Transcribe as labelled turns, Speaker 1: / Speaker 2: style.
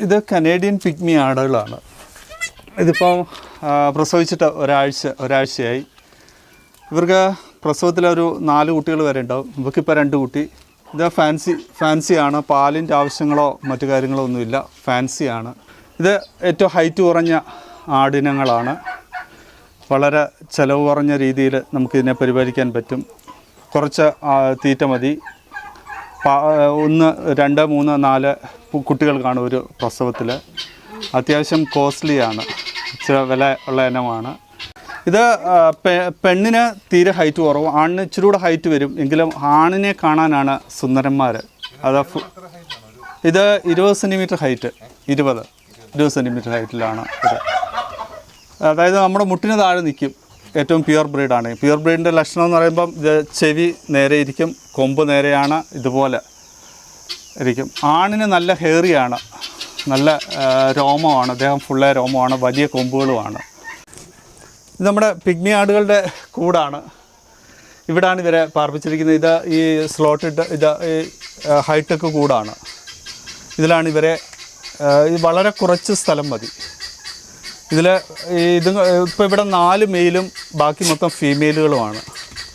Speaker 1: ഇത് Canadian pygmy ആടുകളാണ്. ഇതിപ്പോൾ പ്രസവിച്ചിട്ട് ഒരാഴ്ചയായി. ഇവർക്ക് പ്രസവത്തിലൊരു 4 കുട്ടികൾ വരെ ഉണ്ടാവും. ഇവർക്കിപ്പോൾ 2 കുട്ടി. ഇത് ഫാൻസിയാണ്. പാലിൻ്റെ ആവശ്യങ്ങളോ മറ്റു കാര്യങ്ങളോ ഒന്നുമില്ല. ഫാൻസിയാണ്. ഇത് ഏറ്റവും ഹൈറ്റ് കുറഞ്ഞ ആടിനങ്ങളാണ്. വളരെ ചിലവ് കുറഞ്ഞ രീതിയിൽ നമുക്കിതിനെ പരിപാലിക്കാൻ പറ്റും. കുറച്ച് തീറ്റ മതി. 1, 2, 3, 4 കുട്ടികൾ കാണും ഒരു പ്രസവത്തിൽ. അത്യാവശ്യം കോസ്റ്റ്ലിയാണ്. ഇച്ചിരി വില ഉള്ള ഇനമാണ്. ഇത് പെണ്ണിന് തീരെ ഹൈറ്റ് കുറവും, ആണിന് ഇച്ചിരി കൂടെ ഹൈറ്റ് വരും. എങ്കിലും ആണിനെ കാണാനാണ് സുന്ദരന്മാർ. അത് ഇത് 20 സെൻറ്റിമീറ്റർ ഹൈറ്റ്, 20 സെൻറ്റിമീറ്റർ ഹൈറ്റിലാണ് ഇത്. അതായത് നമ്മുടെ മുട്ടിന് താഴെ നിൽക്കും. ഏറ്റവും പ്യുവർ ബ്രീഡാണ്. പ്യുവർ ബ്രീഡിൻ്റെ ലക്ഷണം എന്ന് പറയുമ്പം ഇത് ചെവി നേരെ ഇരിക്കും, കൊമ്പ് നേരെയാണ്, ഇതുപോലെ ഇരിക്കും. ആണിന് നല്ല ഹെയറിയാണ്, നല്ല രോമമാണ്, അദ്ദേഹം ഫുള്ള് രോമമാണ്, വലിയ കൊമ്പുകളുമാണ്. ഇത് നമ്മുടെ പിഗ്മി ആടുകളുടെ കൂടാണ്. ഇവിടാണ് ഇവരെ പാർപ്പിച്ചിരിക്കുന്നത്. ഇത് ഈ സ്ലോട്ടിട്ട് ഇത് ഈ ഹൈടെക് കൂടാണ്. ഇതിലാണ് ഇവരെ. വളരെ കുറച്ച് സ്ഥലം മതി. ഇതിൽ ഇപ്പോൾ ഇവിടെ 4 മെയിലും ബാക്കി മൊത്തം ഫീമെയിലുകളുമാണ്.